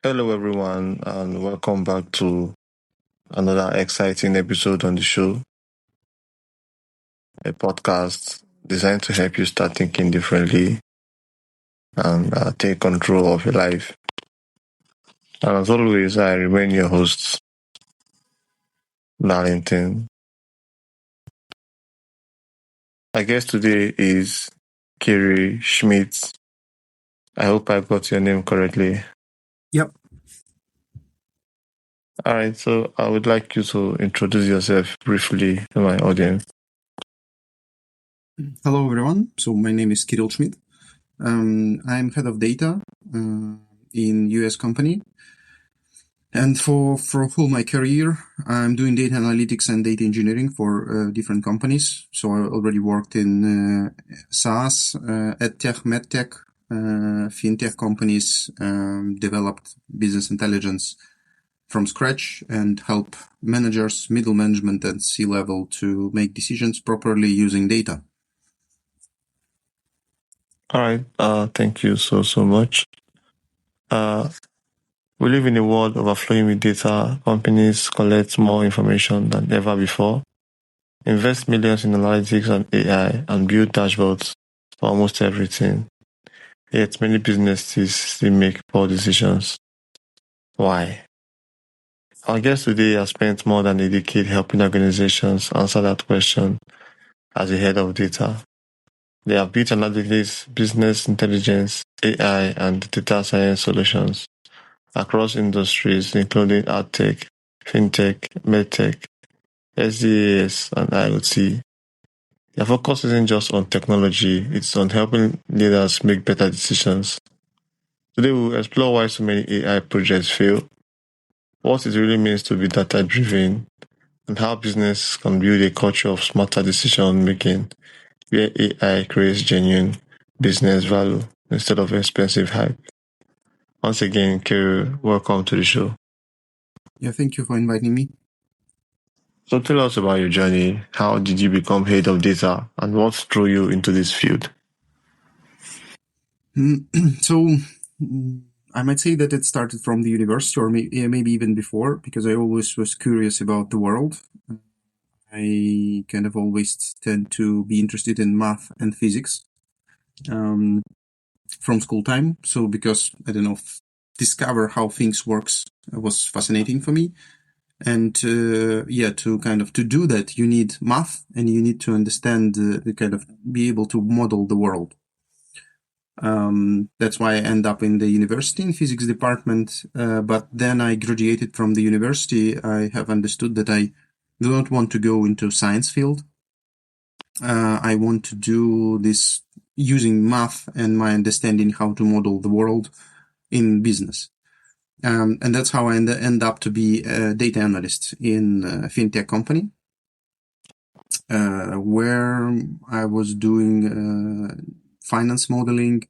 Hello, everyone, and welcome back to another exciting episode on the show, a podcast designed to help you start thinking differently and take control of your life. And as always, I remain your host, Darlington. My guest today is Kiri Schmidt. I hope I got your name correctly. Yep. All right, so I would like you to introduce yourself briefly to my audience. Hello, everyone. So my name is Kirill Schmidt. I'm head of data in US company. And for whole my career, I'm doing data analytics and data engineering for different companies. So I already worked in SaaS, EdTech, MedTech, FinTech companies, developed business intelligence from scratch and help managers, middle management and C-level to make decisions properly using data. All right, thank you so much. We live in a world overflowing with data. Companies collect more information than ever before, invest millions in analytics and AI, and build dashboards for almost everything. Yet many businesses still make poor decisions. Why? Our guest today has spent more than a decade helping organizations answer that question as a head of data. They have built analytics, business intelligence, AI, and data science solutions across industries including AdTech, FinTech, MedTech, SDAS, and IoT. Their focus isn't just on technology, it's on helping leaders make better decisions. Today we'll explore why so many AI projects fail, what it really means to be data-driven, and how business can build a culture of smarter decision making where AI creates genuine business value instead of expensive hype. Once again, Kiri, welcome to the show. Yeah, thank you for inviting me. So tell us about your journey. How did you become head of data and what drew you into this field? So I might say that it started from the university or maybe even before, because I always was curious about the world. I kind of always tend to be interested in math and physics from school time. So because, I don't know, discover how things works was fascinating for me. And to do that, you need math and you need to understand be able to model the world. That's why I end up in the university in physics department. But then I graduated from the university. I have understood that I do not want to go into science field. I want to do this using math and my understanding how to model the world in business. And that's how I end up to be a data analyst in a fintech company, where I was doing finance modeling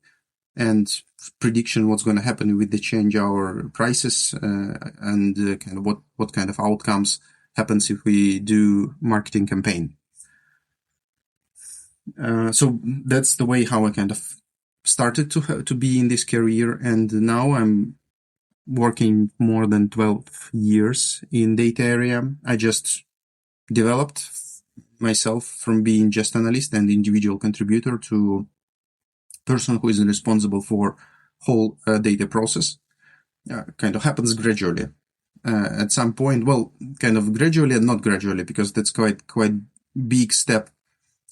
and prediction what's going to happen with the change our prices and kind of what kind of outcomes happens if we do marketing campaign. So that's the way how I kind of started to be in this career, and now I'm working more than 12 years in data area. I just developed myself from being just analyst and individual contributor to person who is responsible for whole data process. Kind of happens gradually. At some point, well, kind of gradually and not gradually, because that's quite big step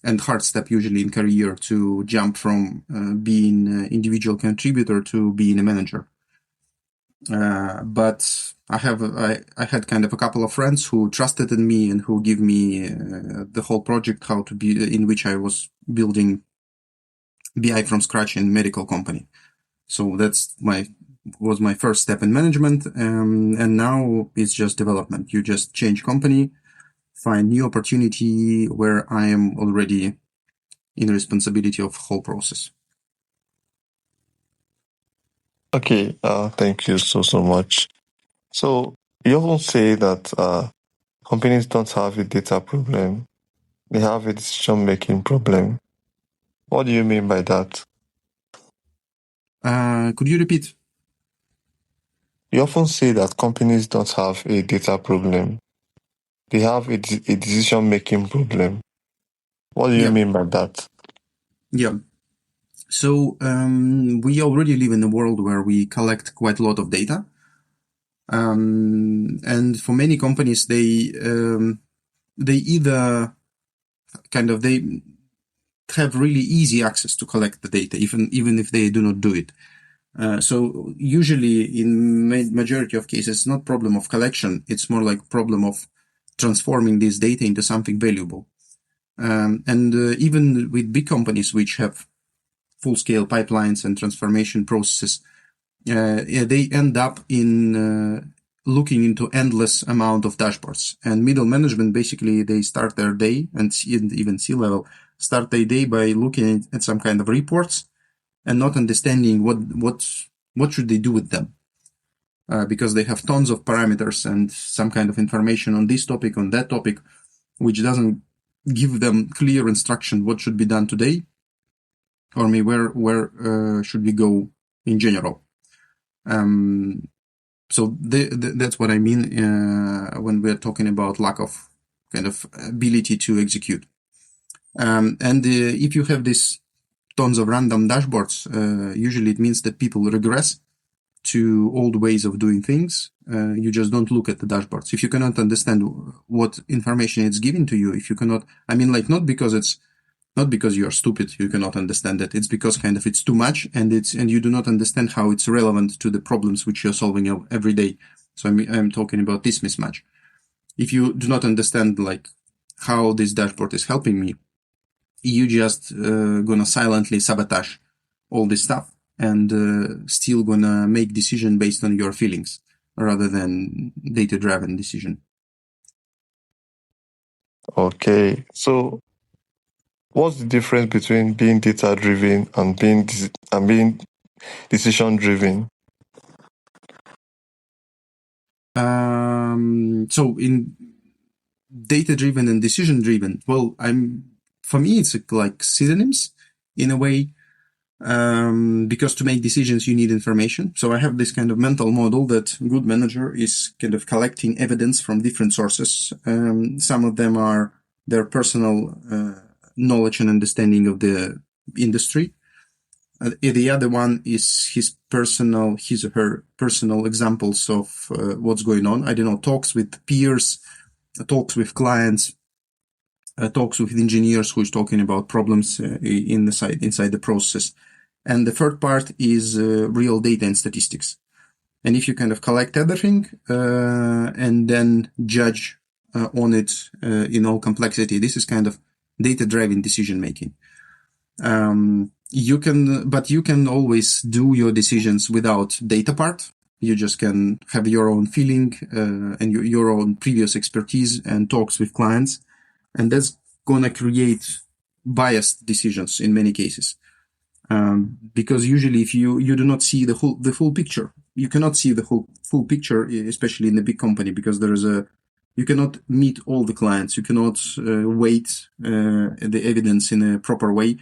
and hard step usually in career to jump from being an individual contributor to being a manager. But I had kind of a couple of friends who trusted in me and who give me the whole project how to be, in which I was building BI from scratch in medical company. So that's was my first step in management. And now it's just development. You just change company, find new opportunity where I am already in responsibility of whole process. Okay, thank you so much. So you often say that companies don't have a data problem, they have a decision-making problem. What do you mean by that? Could you repeat? You often say that companies don't have a data problem. They have a decision-making problem. What do you Yeah, mean by that? yeah. So we already live in a world where we collect quite a lot of data, and for many companies, they either they have really easy access to collect the data, even if they do not do it. So usually, in majority of cases, it's not problem of collection; it's more like problem of transforming this data into something valuable. And even with big companies which have full-scale pipelines and transformation processes, they end up in looking into endless amount of dashboards. And middle management, basically, they start their day, and even C-level, start their day by looking at some kind of reports and not understanding what should they do with them. Because they have tons of parameters and some kind of information on this topic, on that topic, which doesn't give them clear instruction what should be done today, or maybe where should we go in general. So that's what I mean when we're talking about lack of kind of ability to execute. And if you have this tons of random dashboards, usually it means that people regress to old ways of doing things. You just don't look at the dashboards. If you cannot understand what information it's giving to you, if you cannot, I mean, like, not because you're stupid, you cannot understand it. It's because kind of it's too much, and you do not understand how it's relevant to the problems which you're solving every day. So I'm talking about this mismatch. If you do not understand like how this dashboard is helping me, you just gonna silently sabotage all this stuff and still gonna make decision based on your feelings rather than data-driven decision. Okay, so what's the difference between being data-driven and being decision-driven? So in data-driven and decision-driven, well, for me it's like synonyms in a way. Because to make decisions, you need information. So I have this kind of mental model that good manager is kind of collecting evidence from different sources. Some of them are their personal knowledge and understanding of the industry. The other one is his or her personal examples of what's going on. I don't know, talks with peers, talks with clients, talks with engineers who is talking about problems inside the process. And the third part is real data and statistics. And if you kind of collect everything and then judge on it in all complexity, this is kind of data-driven decision making. You can always do your decisions without data part. You just can have your own feeling and your own previous expertise and talks with clients, and that's gonna create biased decisions in many cases. Because usually if you do not see the full picture, you cannot see the full picture, especially in a big company, because you cannot meet all the clients. You cannot weight the evidence in a proper way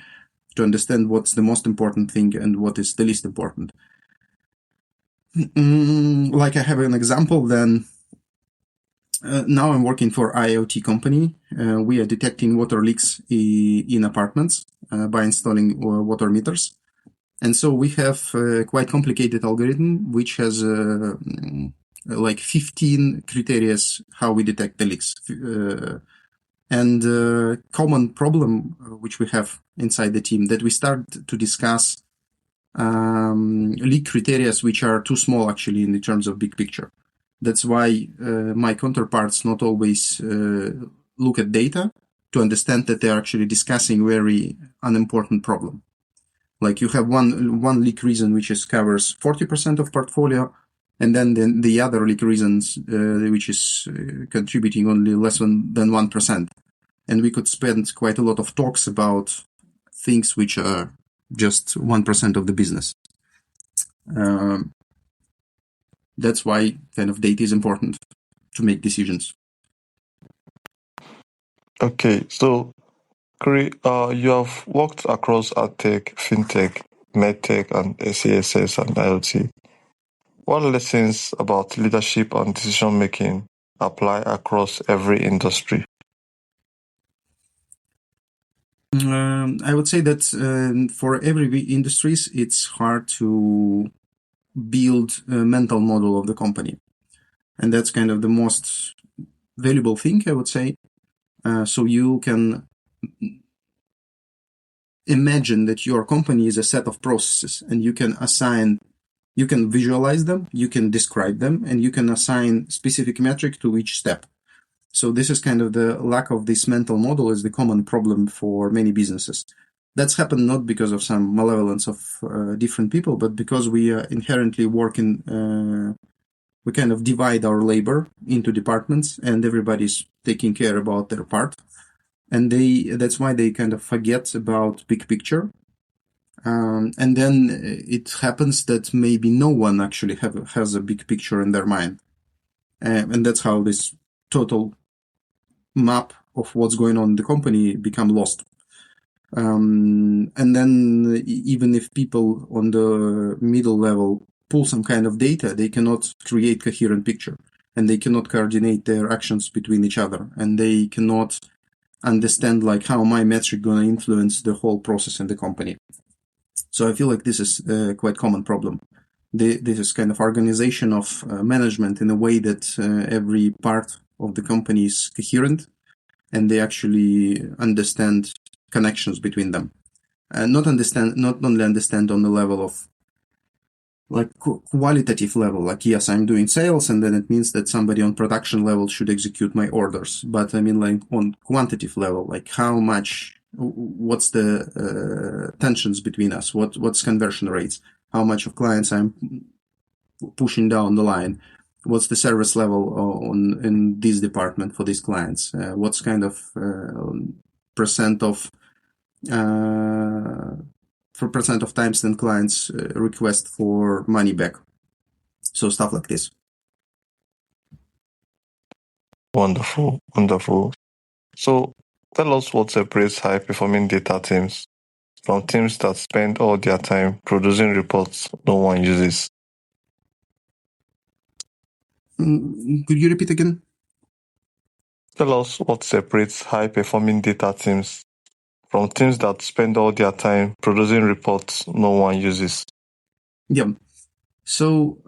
to understand what's the most important thing and what is the least important. Like I have an example then. Now I'm working for IoT company. We are detecting water leaks in apartments by installing water meters. And so we have a quite complicated algorithm, which has like 15 criteria how we detect the leaks. And common problem which we have inside the team that we start to discuss leak criteria which are too small actually in the terms of big picture. That's why my counterparts not always look at data to understand that they're actually discussing very unimportant problem. Like you have one leak reason which covers 40% of portfolio, and then the other leak reasons which is contributing only less than 1%. And we could spend quite a lot of talks about things which are just 1% of the business. That's why kind of data is important to make decisions. Okay, so you have worked across AdTech, FinTech, MedTech, and SASS and IoT. What lessons about leadership and decision making apply across every industry? I would say that for every industries, it's hard to build a mental model of the company. And that's kind of the most valuable thing, I would say. So you can imagine that your company is a set of processes, and you can visualize them, you can describe them, and you can assign specific metric to each step. So this is kind of the lack of this mental model is the common problem for many businesses. That's happened not because of some malevolence of different people, but because we inherently work in, we kind of divide our labor into departments, and everybody's taking care about their part. And that's why they kind of forget about big picture. And then it happens that maybe no one actually has a big picture in their mind. And that's how this total map of what's going on in the company become lost. And then even if people on the middle level pull some kind of data, they cannot create coherent picture, and they cannot coordinate their actions between each other, and they cannot understand like how my metric going to influence the whole process in the company. So I feel like this is a quite common problem. This is kind of organization of management in a way that every part of the company is coherent, and they actually understand connections between them. And not only understand on the level of like qualitative level, like, yes, I'm doing sales, and then it means that somebody on production level should execute my orders. But I mean, like on quantitative level, like how much, what's the tensions between us? What's conversion rates? How much of clients I'm pushing down the line? What's the service level in this department for these clients? What's kind of percent of times then clients request for money back. So stuff like this. Wonderful, wonderful. So tell us what separates high-performing data teams from teams that spend all their time producing reports no one uses. Could you repeat again? Tell us what separates high-performing data teams from teams that spend all their time producing reports no one uses. Yeah. So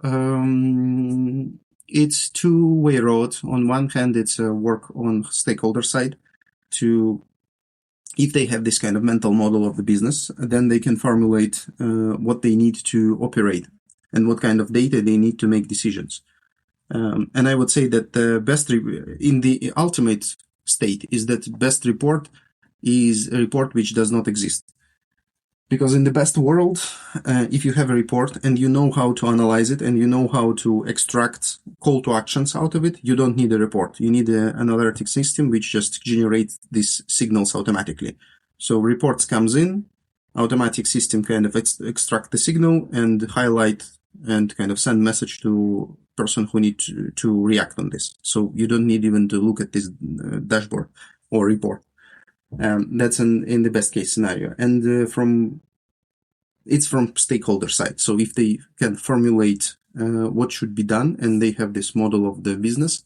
it's two-way road. On one hand, it's a work on stakeholder side to, if they have this kind of mental model of the business, then they can formulate what they need to operate and what kind of data they need to make decisions. And I would say that the best in the ultimate state is that best report is a report which does not exist. Because in the best world, if you have a report and you know how to analyze it and you know how to extract call to actions out of it, you don't need a report. You need an analytic system which just generates these signals automatically. So reports comes in, automatic system kind of extract the signal and highlight and kind of send message to person who need to react on this. So you don't need even to look at this dashboard or report. That's in the best case scenario. And it's from stakeholder side. So if they can formulate what should be done and they have this model of the business,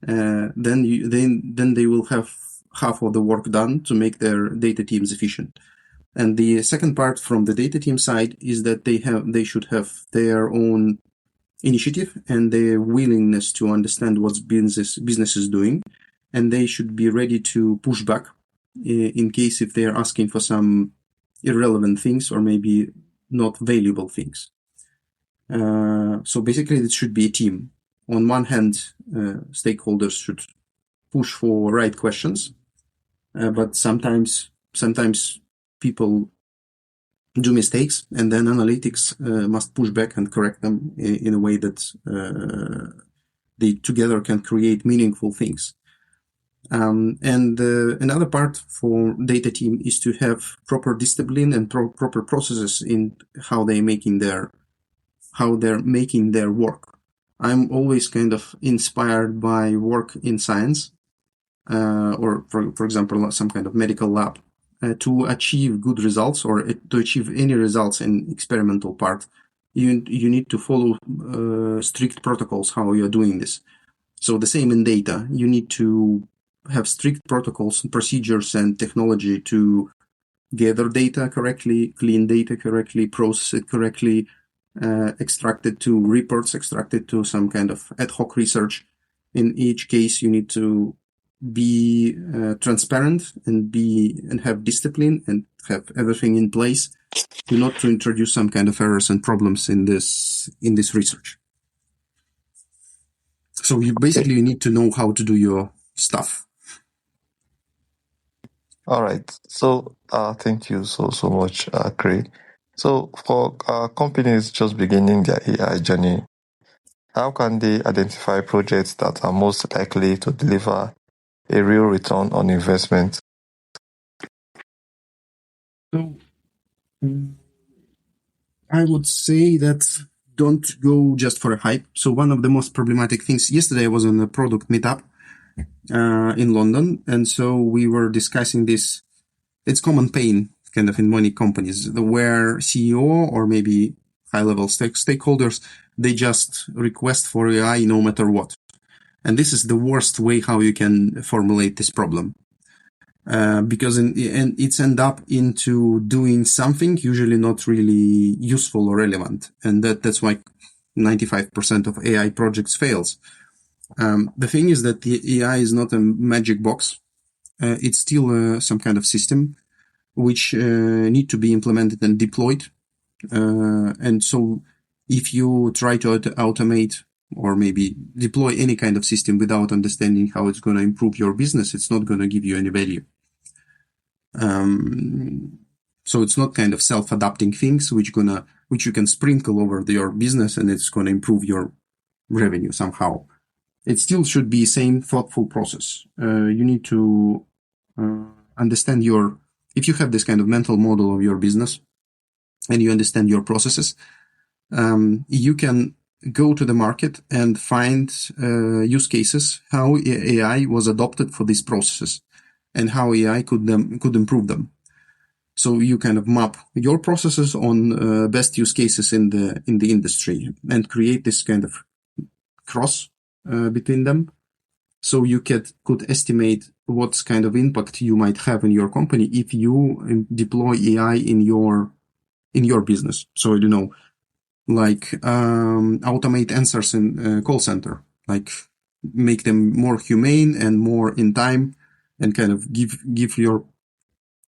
then they will have half of the work done to make their data teams efficient. And the second part from the data team side is that they should have their own initiative and their willingness to understand what business is doing, and they should be ready to push back in case if they are asking for some irrelevant things or maybe not valuable things. So basically it should be a team. On one hand, stakeholders should push for right questions, but sometimes people do mistakes, and then analytics must push back and correct them in a way that they together can create meaningful things. And another part for data team is to have proper discipline and proper processes in how they're making their work. I'm always kind of inspired by work in science, or for example, some kind of medical lab, to achieve good results or to achieve any results in experimental part. you need to follow strict protocols how you're doing this. So the same in data, you need to have strict protocols and procedures and technology to gather data correctly, clean data correctly, process it correctly, extract it to reports, extract it to some kind of ad hoc research. In each case, you need to be transparent and have discipline and have everything in place to not to introduce some kind of errors and problems in this research. So you basically need to know how to do your stuff. All right. So, thank you so much, Craig. So, for companies just beginning their AI journey, how can they identify projects that are most likely to deliver a real return on investment? So I would say that don't go just for a hype. So one of the most problematic things, yesterday I was on a product meetup in London, and so we were discussing this. It's common pain kind of in many companies where CEO or maybe high-level stakeholders, they just request for AI no matter what. And this is the worst way how you can formulate this problem. Because it's end up into doing something usually not really useful or relevant. And that's why 95% of AI projects fails. The thing is that the AI is not a magic box. It's still some kind of system which need to be implemented and deployed. And so if you try to automate or maybe deploy any kind of system without understanding how it's going to improve your business, it's not going to give you any value. So it's not kind of self-adapting things which you can sprinkle over your business and it's going to improve your revenue somehow. It still should be same thoughtful process. You need to understand if you have this kind of mental model of your business and you understand your processes, you can go to the market and find use cases how AI was adopted for these processes and how AI could improve them. So you kind of map your processes on best use cases in the industry and create this kind of cross between them. So you could estimate what kind of impact you might have in your company if you deploy AI in your business. So I don't know, like automate answers in call center, like make them more humane and more in time, and kind of give your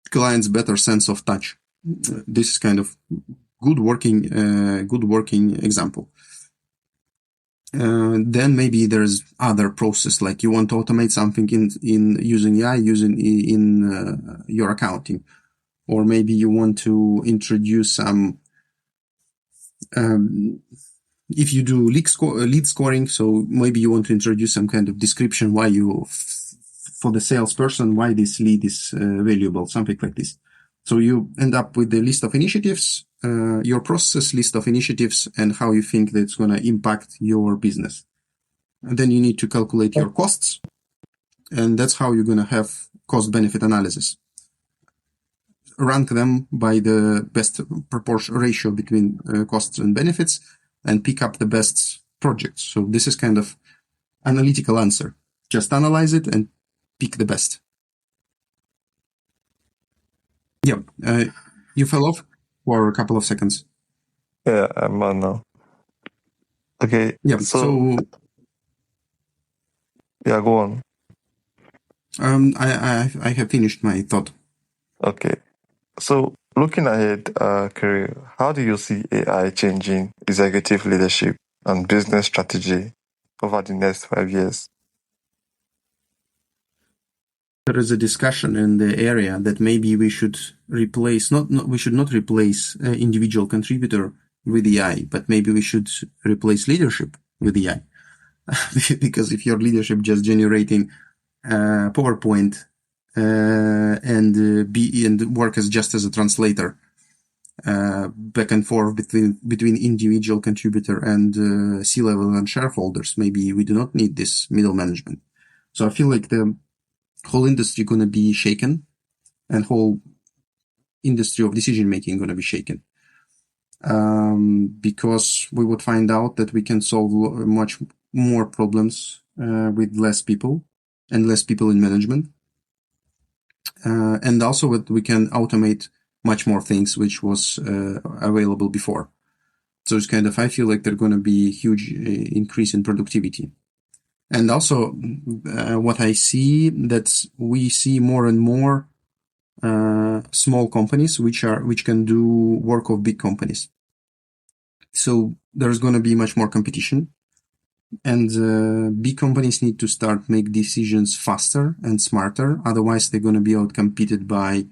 clients better sense of touch. This is kind of good working example. Then maybe there's other process, like you want to automate something in using AI, in your accounting, or maybe you want to introduce some. If you do lead scoring, so maybe you want to introduce some kind of description why for the salesperson, why this lead is valuable, something like this. So you end up with the list of initiatives, your process list of initiatives, and how you think that's going to impact your business. And then you need to calculate your costs, and that's how you're going to have cost-benefit analysis. Rank them by the best proportion ratio between costs and benefits, and pick up the best projects. So this is kind of analytical answer. Just analyze it and pick the best. Yeah, you fell off for a couple of seconds. Yeah, I'm on now. Okay. Yeah. So yeah, go on. I have finished my thought. Okay. So looking ahead, Kerry, how do you see AI changing executive leadership and business strategy over the next 5 years? There is a discussion in the area that maybe we should replace we should not replace individual contributor with AI, but maybe we should replace leadership with AI. Because if your leadership just generating PowerPoint and work as just as a translator back and forth between individual contributor and C-level and shareholders, maybe we do not need this middle management. So I feel like the whole industry going to be shaken, and whole industry of decision making going to be shaken. because we would find out that we can solve much more problems with less people and less people in management. And also that we can automate much more things which was available before. So it's kind of, I feel like there's going to be a huge increase in productivity. And also what I see that we see more and more small companies which can do work of big companies. So there's going to be much more competition, and big companies need to start make decisions faster and smarter. Otherwise, they're going to be outcompeted by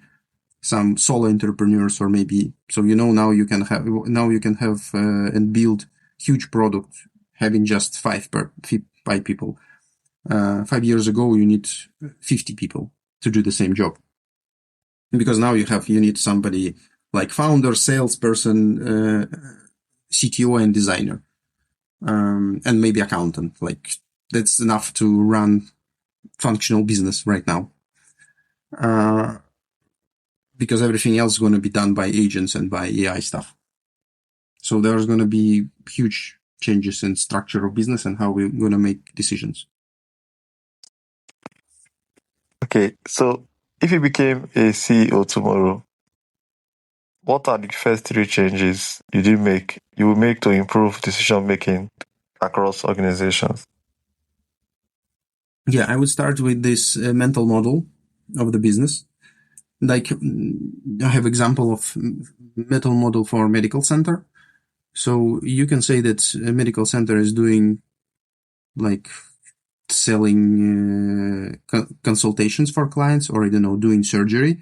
some solo entrepreneurs, or maybe, so now you can have and build huge product having just five people. 5 years ago, you need 50 people to do the same job, because now you need somebody like founder, salesperson, CTO, and designer, and maybe accountant. Like, that's enough to run functional business right now. Because everything else is going to be done by agents and by AI stuff. So there's going to be huge changes in structure of business and how we're going to make decisions. Okay, so if you became a CEO tomorrow, what are the first three changes you will make to improve decision making across organizations? Yeah, I would start with this mental model of the business. Like, I have example of mental model for medical center. So you can say that a medical center is doing like selling consultations for clients, or doing surgery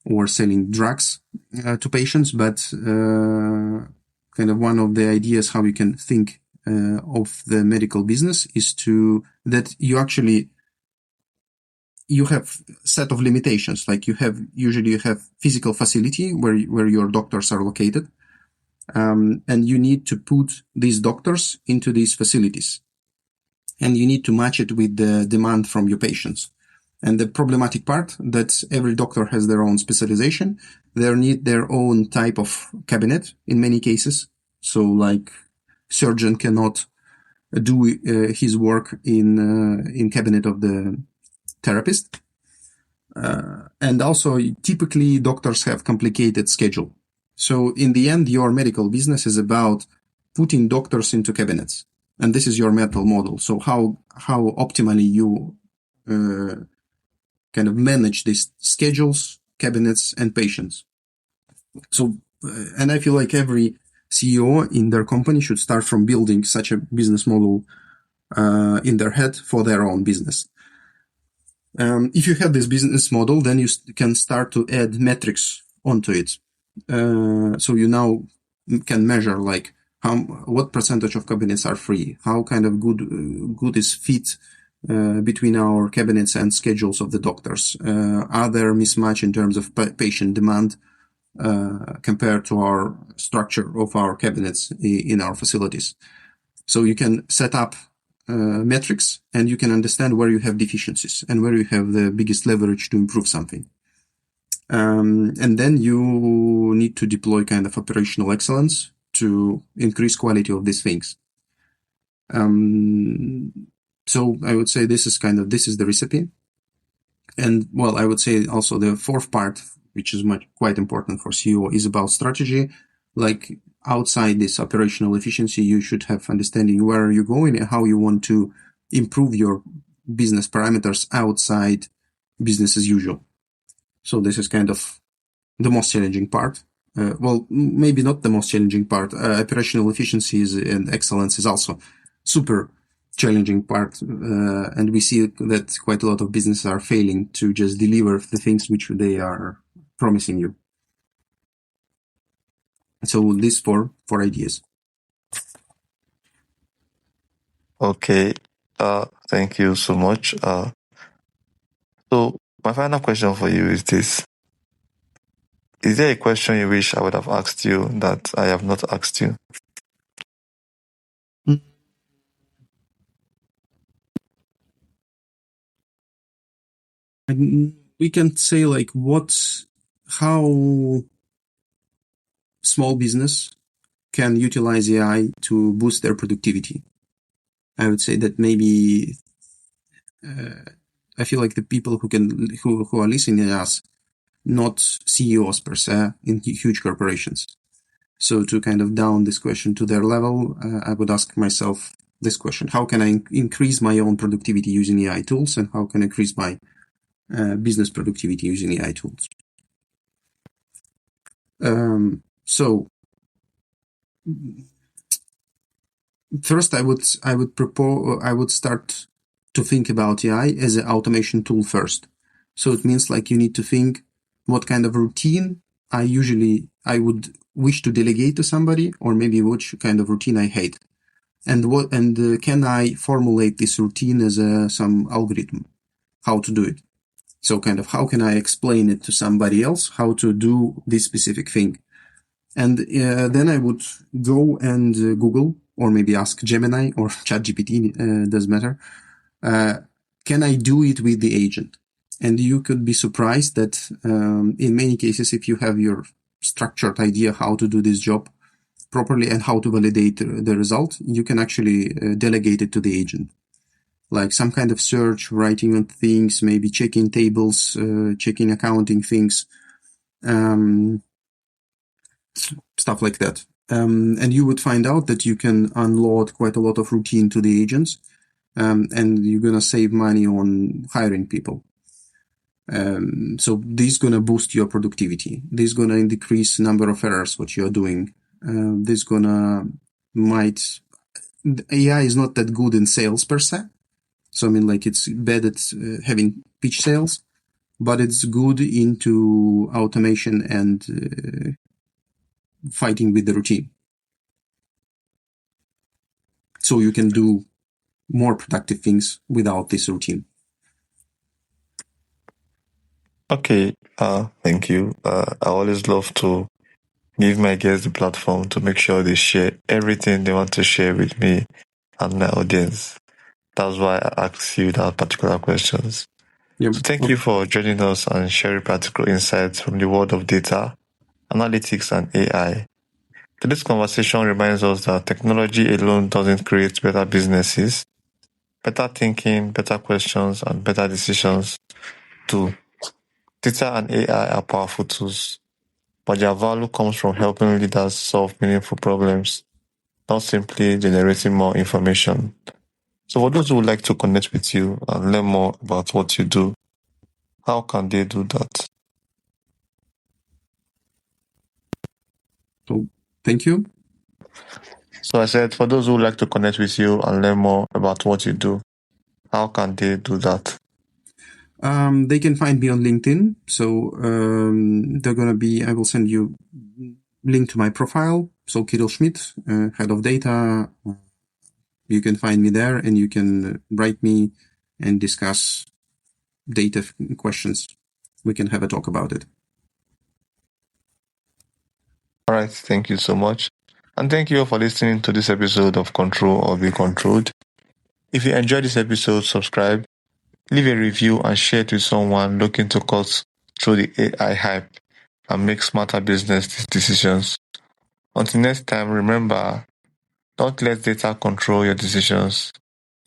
or selling drugs to patients. But kind of one of the ideas how you can think of the medical business is that you have set of limitations. Like, usually you have physical facility where your doctors are located, and you need to put these doctors into these facilities, and you need to match it with the demand from your patients. And the problematic part that every doctor has their own specialization. They need their own type of cabinet in many cases. So, like, surgeon cannot do his work in cabinet of the therapist. And also, typically, doctors have complicated schedule. So in the end, your medical business is about putting doctors into cabinets. And this is your mental model. So how optimally you kind of manage these schedules, cabinets, and patients. So, and I feel like every CEO in their company should start from building such a business model in their head for their own business. If you have this business model, then you can start to add metrics onto it. So you now can measure, like, what percentage of cabinets are free, how kind of good is fit between our cabinets and schedules of the doctors. Are there mismatch in terms of patient demand compared to our structure of our cabinets in our facilities? So you can set up metrics, and you can understand where you have deficiencies and where you have the biggest leverage to improve something. And then you need to deploy kind of operational excellence to increase quality of these things. So I would say this is the recipe. And well, I would say also the fourth part, which is quite important for CEO, is about strategy. Like, outside this operational efficiency, you should have understanding where you're going and how you want to improve your business parameters outside business as usual. So this is kind of the most challenging part. Well, maybe not the most challenging part. Operational efficiency and excellence is also super challenging part. And we see that quite a lot of businesses are failing to just deliver the things which they are promising you. So these four ideas. Okay. Thank you so much. So my final question for you is this. Is there a question you wish I would have asked you that I have not asked you? We can say, like, how small business can utilize AI to boost their productivity. I would say that maybe I feel like the people who are listening to us, not CEOs per se in huge corporations. So to kind of down this question to their level, I would ask myself this question: how can I increase my own productivity using AI tools, and how can I increase my business productivity using AI tools? So first, I would start to think about AI as an automation tool first. So it means like you need to think what kind of routine I would wish to delegate to somebody, or maybe which kind of routine I hate, and can I formulate this routine as some algorithm, how to do it. So kind of how can I explain it to somebody else how to do this specific thing. And then I would go and Google, or maybe ask Gemini or ChatGPT, doesn't matter. Can I do it with the agent? And you could be surprised that in many cases, if you have your structured idea how to do this job properly and how to validate the result, you can actually delegate it to the agent. Like some kind of search, writing on things, maybe checking tables, checking accounting things, stuff like that. And you would find out that you can unload quite a lot of routine to the agents, and you're going to save money on hiring people. So this is going to boost your productivity. This is going to decrease number of errors, what you're doing. AI is not that good in sales per se. So, I mean, like it's bad at having pitch sales, but it's good into automation and fighting with the routine. So you can do more productive things without this routine. Okay, thank you. I always love to give my guests the platform to make sure they share everything they want to share with me and my audience. That's why I asked you that particular questions. Yep. So thank you for joining us and sharing practical insights from the world of data, analytics, and AI. Today's conversation reminds us that technology alone doesn't create better businesses. Better thinking, better questions, and better decisions do. Data and AI are powerful tools, but their value comes from helping leaders solve meaningful problems, not simply generating more information. So for those who would like to connect with you and learn more about what you do, how can they do that? So thank you. So I said, for those who would like to connect with you and learn more about what you do, how can they do that? They can find me on LinkedIn. So I will send you link to my profile. So Kirill Schmidt, head of data. You can find me there, and you can write me and discuss data questions. We can have a talk about it. All right, thank you so much. And thank you all for listening to this episode of Control or Be Controlled. If you enjoyed this episode, subscribe, leave a review, and share it with someone looking to cut through the AI hype and make smarter business decisions. Until next time, remember, don't let data control your decisions.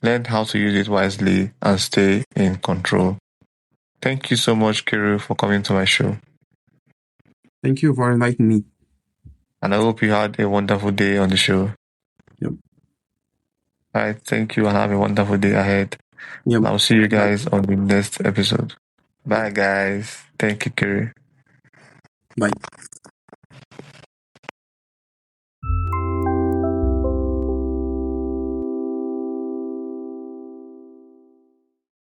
Learn how to use it wisely and stay in control. Thank you so much, Kirill, for coming to my show. Thank you for inviting me. And I hope you had a wonderful day on the show. Yep. All right, thank you, and have a wonderful day ahead. Yep. And I'll see you guys on the next episode. Bye, guys. Thank you, Kirill. Bye.